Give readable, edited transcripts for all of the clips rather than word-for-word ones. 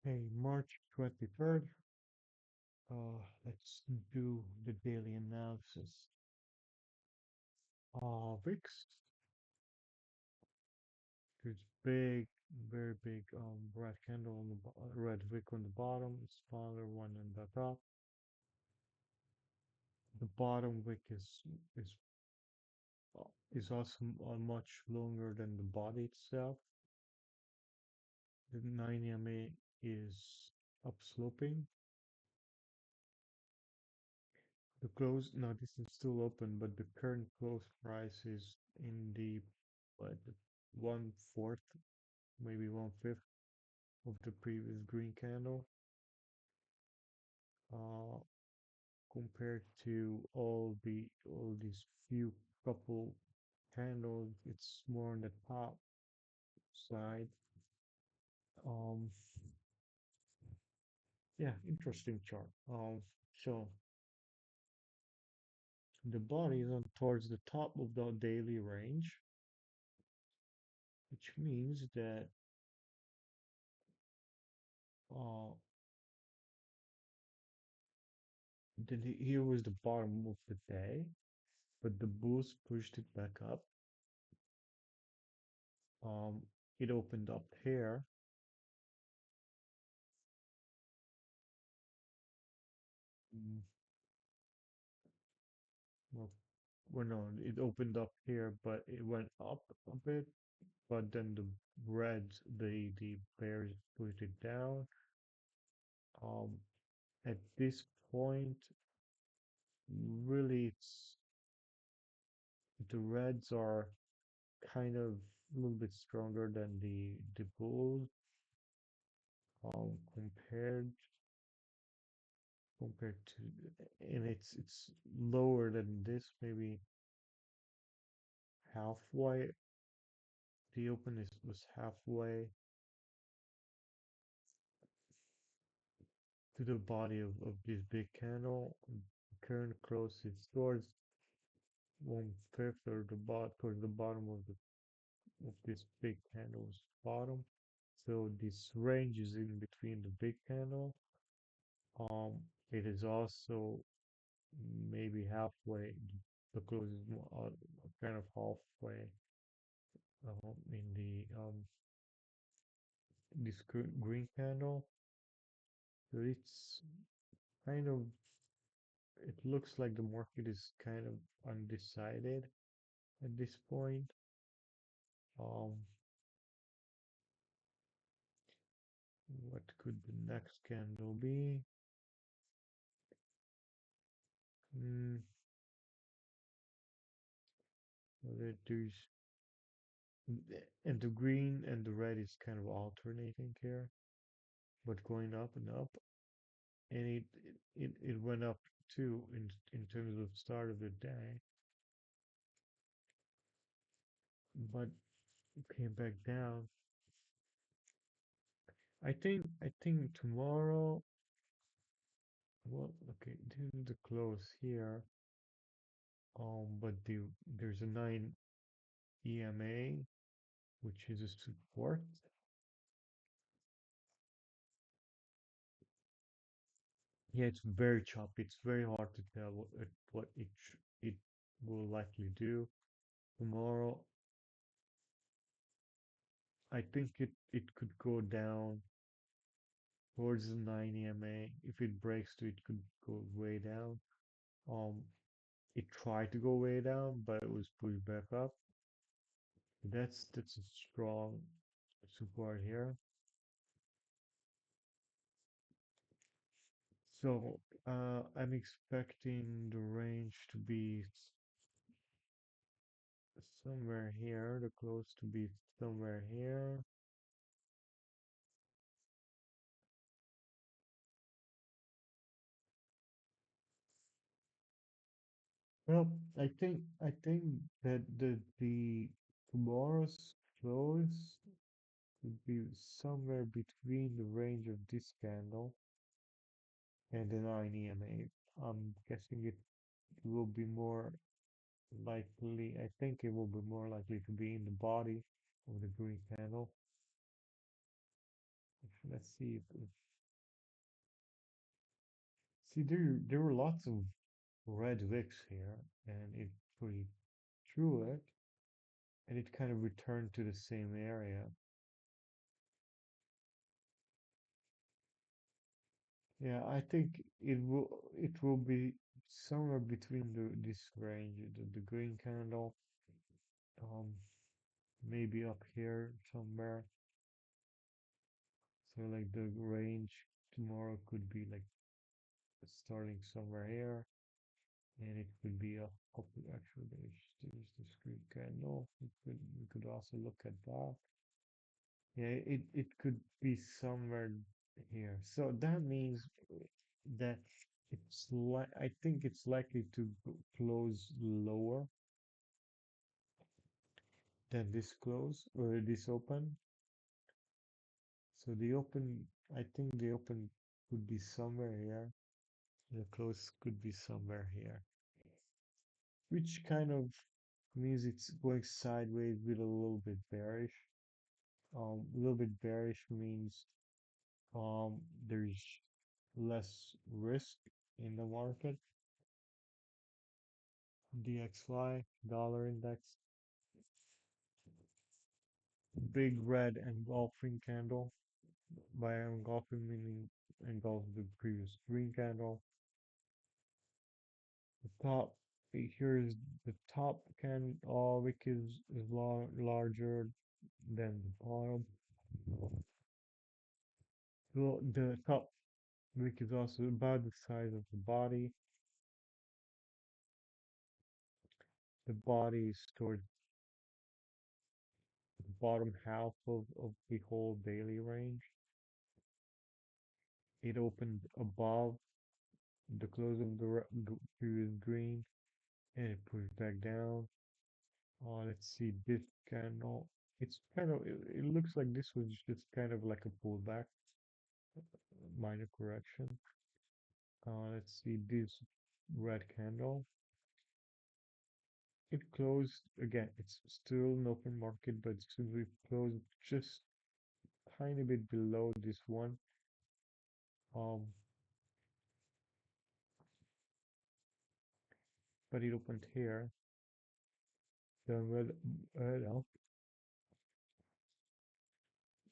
Hey, March 23rd. Let's do the daily analysis. VIX, there's big, very big red candle on the red wick on the bottom, smaller one on the top. The bottom wick is is also much longer than the body itself. The 9 EMA is upsloping. The close, now this is still open, but the current close price is in the what, 1/4, maybe 1/5 of the previous green candle. Uh, Compared to all these few couple candles, it's more on the top side. Um, yeah, interesting chart. So the body is on towards the top of the daily range, which means that uh, here was the bottom of the day, but the bulls pushed it back up. Um, it opened up here. Mm, Well, well, no, it opened up here, but it went up a bit. But then the reds, the bears pushed it down. Um, at this point, really, it's the reds are kind of a little bit stronger than the bulls. Compared to, and it's lower than this, maybe halfway. The open is was halfway to the body of this big candle. Current close is towards 1/5 or the towards the bottom of this big candle's bottom. So this range is in between the big candle. Um, it is also maybe halfway. The close is kind of halfway in the this green candle. So it's kind of, it looks like the market is kind of undecided at this point. Um, what could the next candle be? Mm, there's and the green and the red is kind of alternating here, but going up and up, and it went up too in terms of start of the day, but it came back down. I think tomorrow. Well, okay, this is the close here. But there's a 9 EMA, which is a support. Yeah, it's very choppy. It's very hard to tell it will likely do tomorrow. I think it could go down towards the 9 EMA. If it breaks to, it could go way down. Um, it tried to go way down, but it was pushed back up. That's a strong support here. So I'm expecting the range to be somewhere here, the close to be somewhere here. Well, I think that the tomorrow's close would be somewhere between the range of this candle and the 9 EMA. I'm guessing it will be more likely, I think it will be more likely to be in the body of the green candle. let's see if see there were lots of red VIX here, and it pushed through it, and it kind of returned to the same area. Yeah, I think it will be somewhere between this range, the green candle, um, maybe up here somewhere. So like the range tomorrow could be like starting somewhere here, and it could be up. Actually, there's this green candle. We could also look at that. Yeah, it could be somewhere here. So that means that I think it's likely to close lower than this close or this open. So the open, I think the open could be somewhere here. The close could be somewhere here, which kind of means it's going sideways with a little bit bearish. A little bit bearish means there's less risk in the market. DXY, dollar index, big red engulfing candle. By engulfing meaning engulf the previous green candle. The top here's the top can wick is larger than the bottom. Well, the top wick is also about the size of the body. The body is towards the bottom half of the whole daily range. It opened above the close of the previous green and it pushed back down. Let's see this candle. It's kind of it looks like this was just kind of like a pullback, minor correction. Let's see this red candle. It closed again. It's still an open market, but since we closed just tiny bit below this one, um, but it opened here. The red up,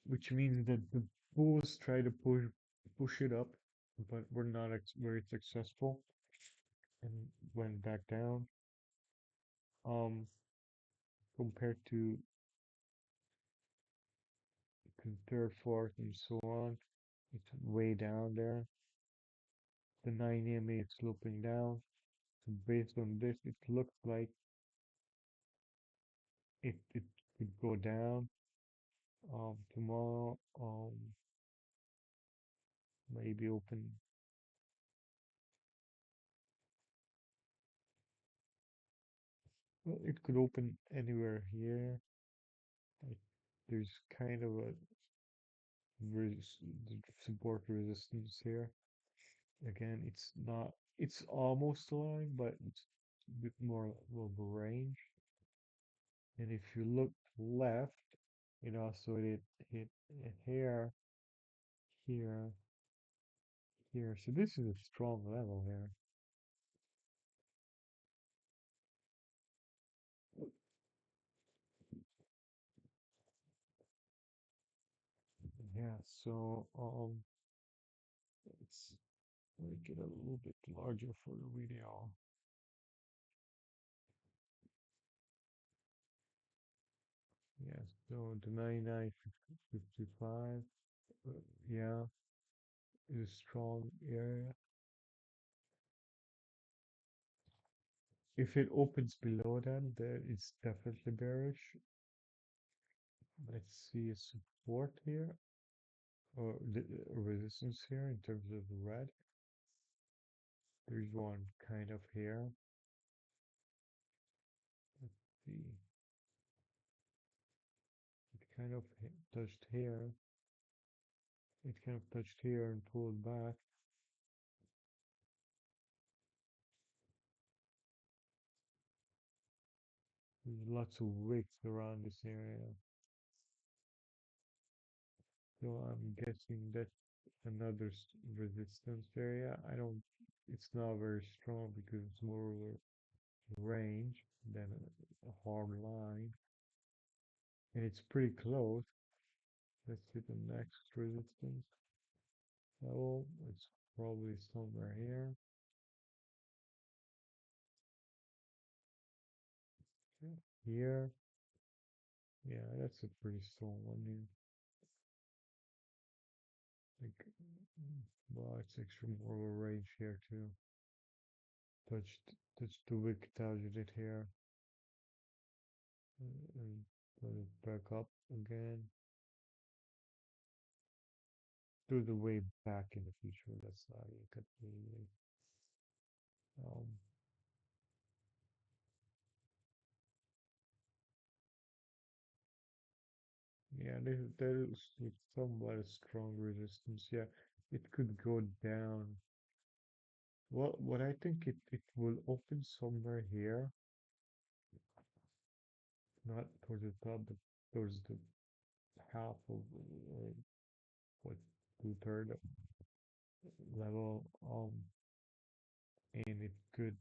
which means that the bulls try to push it up, but were not very successful and went back down. Um, compared to third, fourth, and so on, it's way down there. The 9 EMA is sloping down. So based on this, it looks like it could go down tomorrow. Maybe open. Well, it could open anywhere here. Like, there's kind of a support resistance here. Again, it's not. It's almost a line, but it's a bit more of a range. And if you look left, so it hit here, here, here. So this is a strong level here. Yeah, so let's make it a little bit larger for the video. Yeah, so the 99.55, yeah, is a strong area. If it opens below that, then it's definitely bearish. Let's see a support here, or the resistance here in terms of the red. There's one kind of here. Let's see. It kind of touched here. It kind of touched here and pulled back. There's lots of wicks around this area. So I'm guessing that's another resistance area. I don't, it's not very strong because it's more of a range than a hard line. And it's pretty close. Let's see the next resistance level. It's probably somewhere here. Here. Yeah, that's a pretty strong one here. Like, well, it's actually more of a range here too. Touch the wick target it here. And put it back up again. To the way back in the future. That's how you could really, um, yeah, there is somewhat a strong resistance. Yeah, it could go down. Well, what I think it will open somewhere here, not towards the top, but towards the half of what 2/3 level. And it could,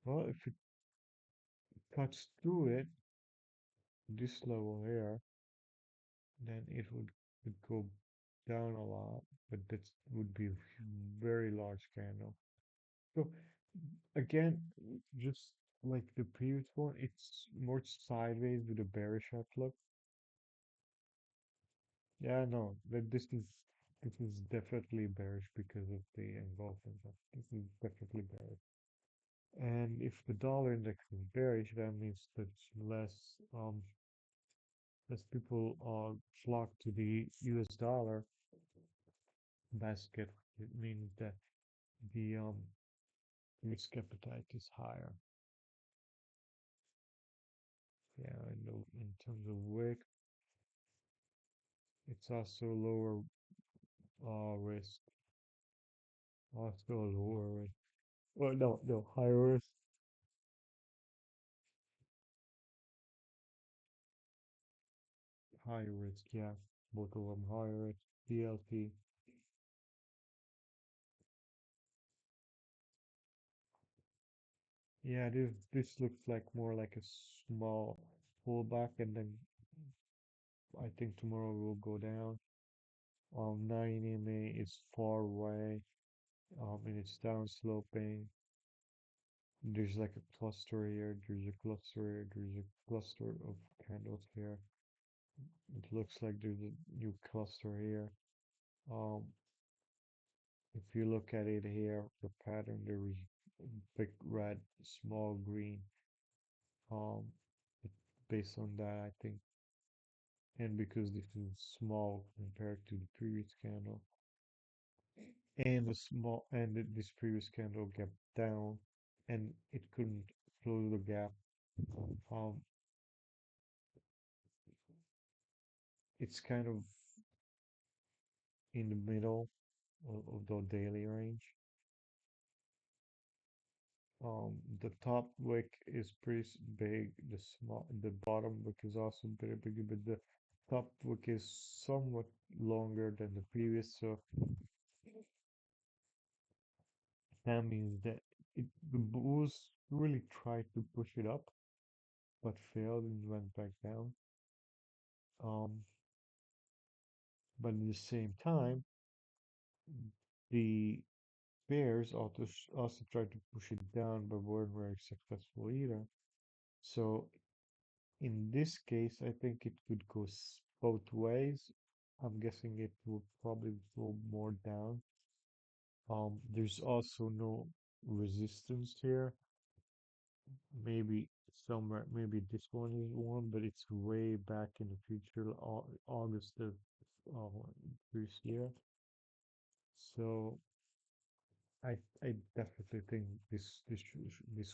well, if it cuts through it, this level here, then it would go down a lot, but that would be a very large candle. So again, just like the previous one, it's more sideways with a bearish outlook. Yeah, no, that this is definitely bearish because of the engulfing. This is definitely bearish. And if the dollar index is bearish, that means that less people flock to the US dollar basket. It means that the risk appetite is higher. Yeah, in terms of wick, it's also lower risk. Also lower risk. Well, no, higher risk. Higher risk, yeah. Both of them higher risk. TLT. Yeah, this looks like more like a small pullback, and then I think tomorrow will go down. 9 EMA is far away, and it's down sloping. There's like a cluster here, there's a cluster here, there's a cluster of candles here. It looks like there's a new cluster here. Um, if you look at it here, the pattern, there is big red, small green. Um, it, based on that, I think, and because this is small compared to the previous candle, and this previous candle gap down, and it couldn't close the gap. Um, it's kind of in the middle of the daily range. The top wick is pretty big. The bottom wick is also pretty big, but the top wick is somewhat longer than the previous. So that means that the bulls really tried to push it up, but failed and went back down. Um, but at the same time, the bears also tried to push it down, but weren't very successful either. So in this case, I think it could go both ways. I'm guessing it will probably go more down. There's also no resistance here. Maybe somewhere, maybe this one is one, but it's way back in the future, August of this year. So I definitely think this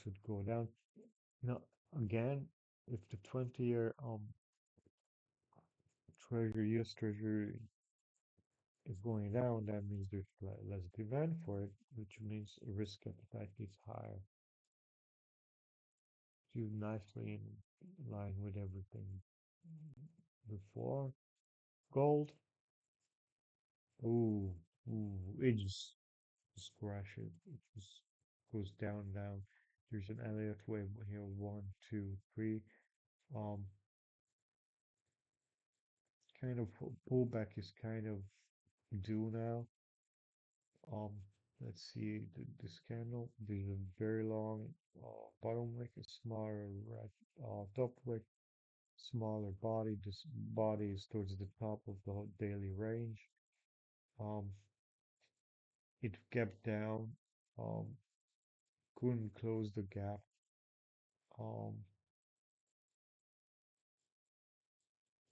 should go down. Now again, if the 20-year Treasury, US Treasury is going down, that means there's less demand for it, which means risk appetite is higher. It's nicely in line with everything before. Gold Ooh, ooh, just crashes. It just goes down, down. There's an Elliott wave here. One, two, three. Um, kind of pullback is kind of due now. Um, let's see this candle. There's a very long bottom wick, a smaller red top wick, smaller body. This body is towards the top of the daily range. Um, it gapped down. Um, couldn't close the gap. Um,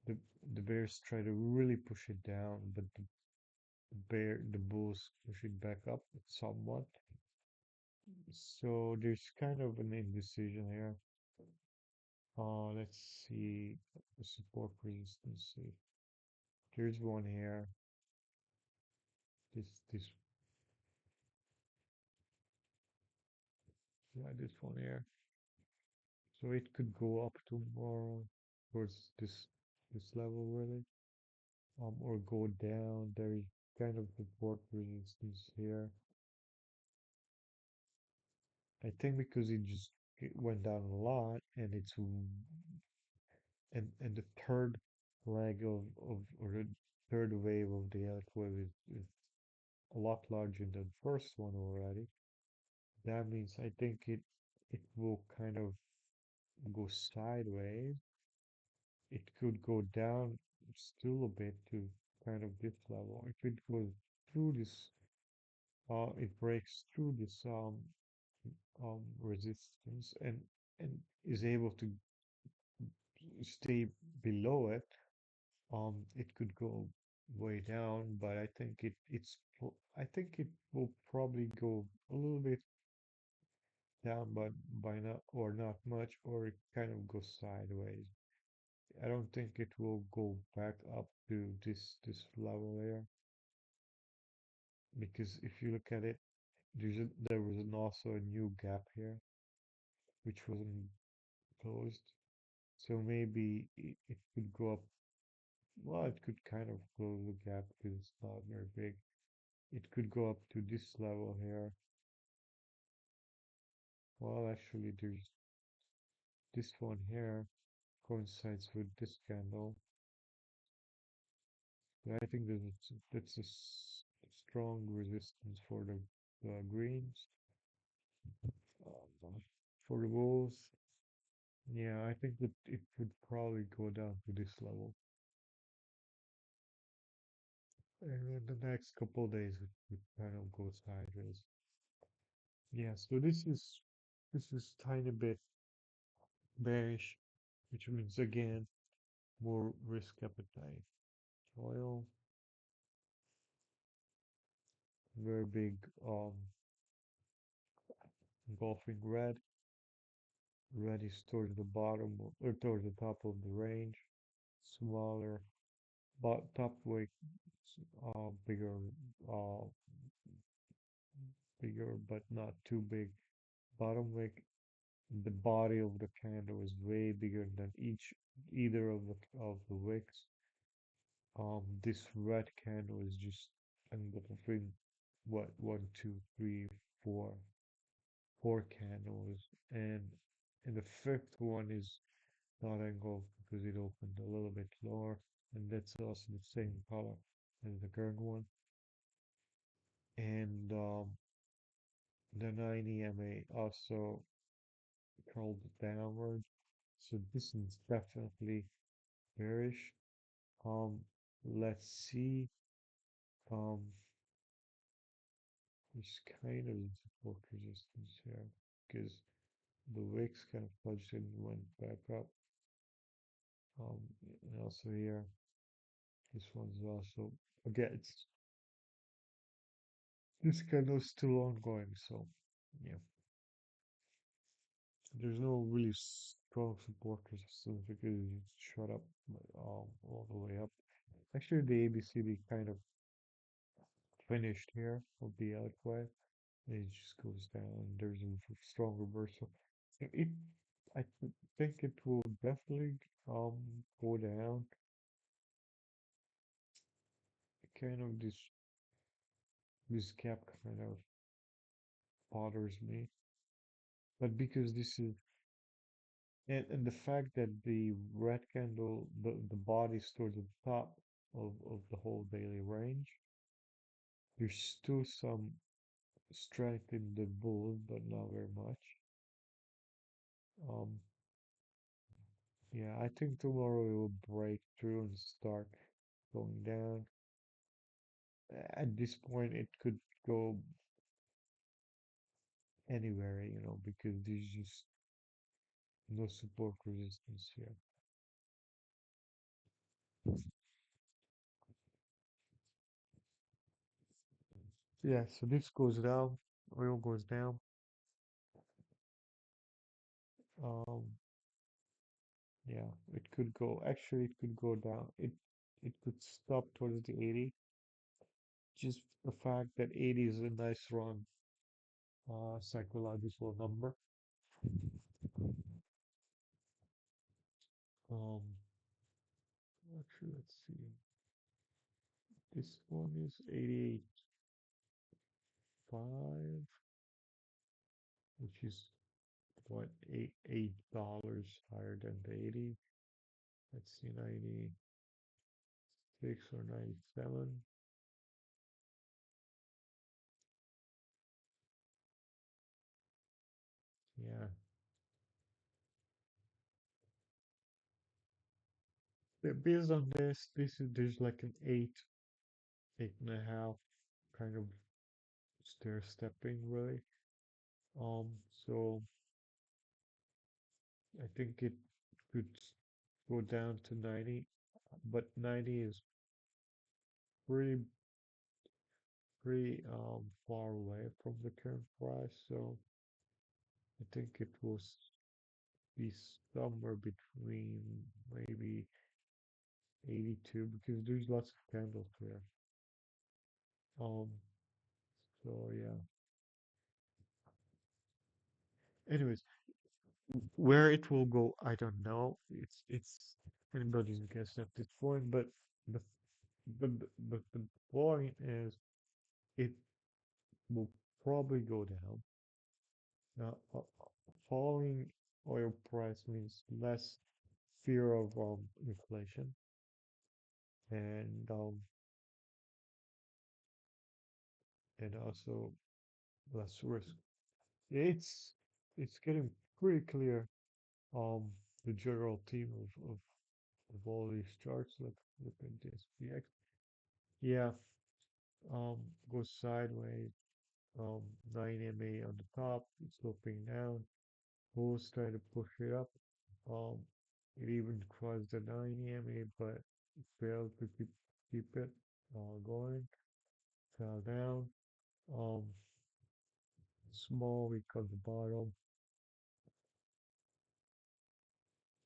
the the bears try to really push it down, but the bulls push it back up somewhat. So there's kind of an indecision here. Let's see the support resistance. See, here's one here. This yeah, this one here. So it could go up tomorrow towards this level really. Or go down. There is kind of support resistance here. I think because it went down a lot and and the third leg of or the third wave of the Elk wave is a lot larger than the first one already. That means I think it will kind of go sideways. It could go down still a bit to kind of this level. If it goes through this, it breaks through this resistance and is able to stay below it, it could go way down, but I think I think it will probably go a little bit down, but by not or not much, or it kind of goes sideways. I don't think it will go back up to this level there because if you look at it, there was also a new gap here which wasn't closed, so maybe it could go up. Well, it could kind of close the gap because it's not very big. It could go up to this level here. Well, actually, there's this one here coincides with this candle. So I think that's strong resistance for the greens. For the bulls, yeah, I think that it would probably go down to this level. And in the next couple of days, it would kind of go sideways. Yeah, so this is tiny bit bearish, which means again more risk appetite. Oil, very big engulfing red. Red is towards the bottom or towards the top of the range. Smaller, but top wick, bigger, uh, bigger but not too big. Bottom wick, the body of the candle is way bigger than either of the wicks. This red candle is just engulfing what one, two, three, four candles, and the fifth one is not engulfed because it opened a little bit lower, and that's also the same color as the current one. And the 90 MA also curled downward, so this is definitely bearish. Um, let's see. Um, there's kind of support resistance here because the wicks kind of fudged and went back up. Um, and also here, this one's also again, this candle is still ongoing, so yeah, there's no really strong support resistance because it shot up all the way up. Actually, the ABCD kind of finished here of the outcry. It just goes down. There's a strong reversal. It, I think it will definitely um go down. Kind of this. this gap kind of bothers me. But because this is and the fact that the red candle the body is towards the top of the whole daily range, there's still some strength in the bull, but not very much. Um, yeah, I think tomorrow it will break through and start going down. At this point, it could go anywhere, because there's just no support resistance here. Yeah, so this goes down, oil goes down. Um, yeah, actually, it could go down. It could stop towards the 80. Just the fact that 80 is a nice run, psychological number. Um, actually, let's see. This one is 88.5, which is what $8 higher than the 80. Let's see, 96 or 97. Yeah. Based on this is there's like an 8.5 kind of stair stepping really. Um, so I think it could go down to 90, but 90 is pretty far away from the current price, so I think it will be somewhere between maybe 82 because there's lots of candles there. Um, so yeah. Anyways, where it will go, I don't know. It's anybody's guess at this point, but the the point is it will probably go down. Now, falling oil price means less fear of inflation and and also less risk. It's it's getting pretty clear. Um, the general theme of all these charts. Look at this VX. Yeah, goes sideways. 9 MA on the top. It's sloping down. Bulls try to push it up. Um, it even crossed the 9 EMA, but it failed to keep it going. Fell down. Um, small weak on the bottom.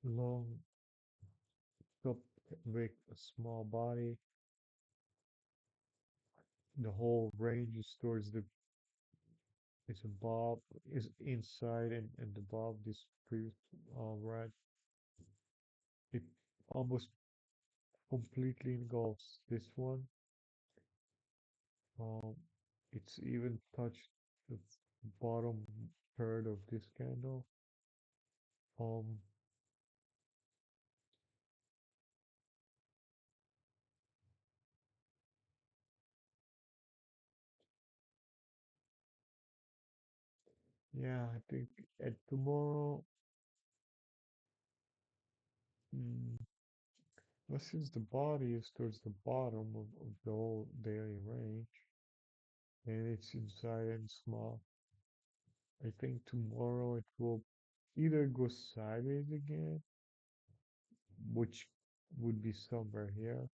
Long top with a small body. The whole range is towards the is above is inside and above this previous red. It almost completely engulfs this one. Um, it's even touched the bottom third of this candle. Um, yeah, I think at tomorrow, mm, well, since the body is towards the bottom of the whole daily range, and it's inside and small, I think tomorrow it will either go sideways again, which would be somewhere here.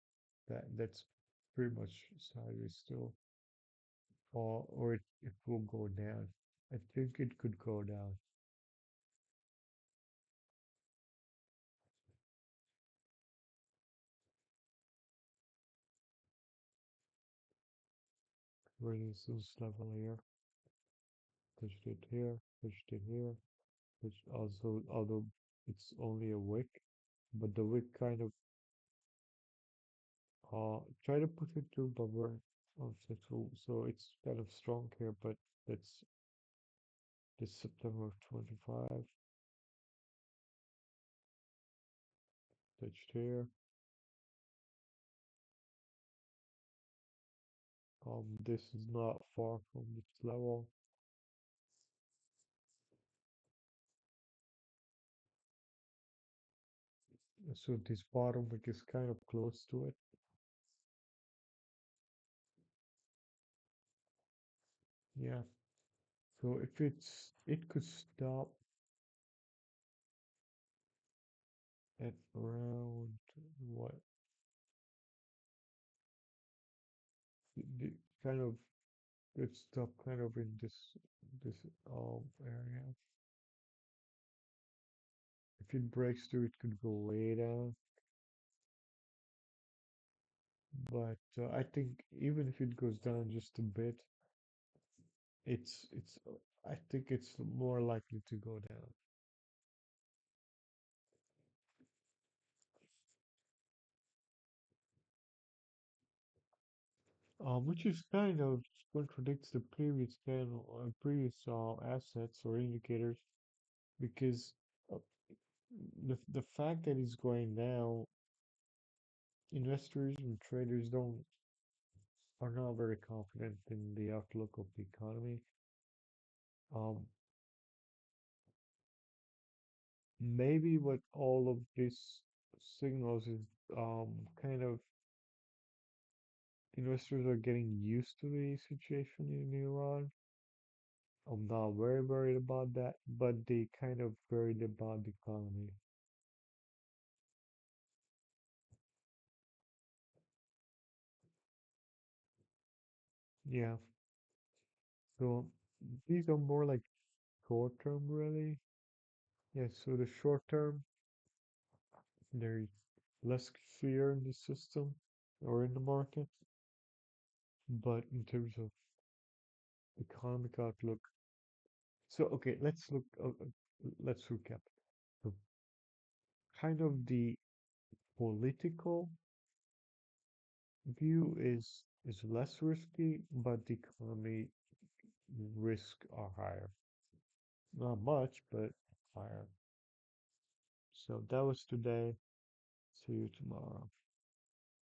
That's pretty much sideways still, or it will go down. I think it could go down. Resistance level here, pushed it here, pushed it here, pushed also, although it's only a wick, but the wick kind of try to push it through, but we're So it's kind of strong here, but that's this September of 25, touched here. This is not far from this level. So this bottom wick is kind of close to it. Yeah. So if it could stop at around what the kind of good stuff kind of in this area. If it breaks through, it could go way down. But I think even if it goes down just a bit, I think it's more likely to go down. Which is kind of contradicts the previous previous assets or indicators because uh, the fact that it's going down, investors and traders don't are not very confident in the outlook of the economy. Um, Maybe what all of this signals is kind of investors are getting used to the situation in Iran. I'm not very worried about that, but they kind of worried about the economy. Yeah, so these are more like short term, really. Yeah, so the short term, there's less fear in the system or in the market, but in terms of economic outlook, so okay, let's recap. So kind of the political view is less risky, but the economy risk are higher. Not much, but higher. So that was today. See you tomorrow.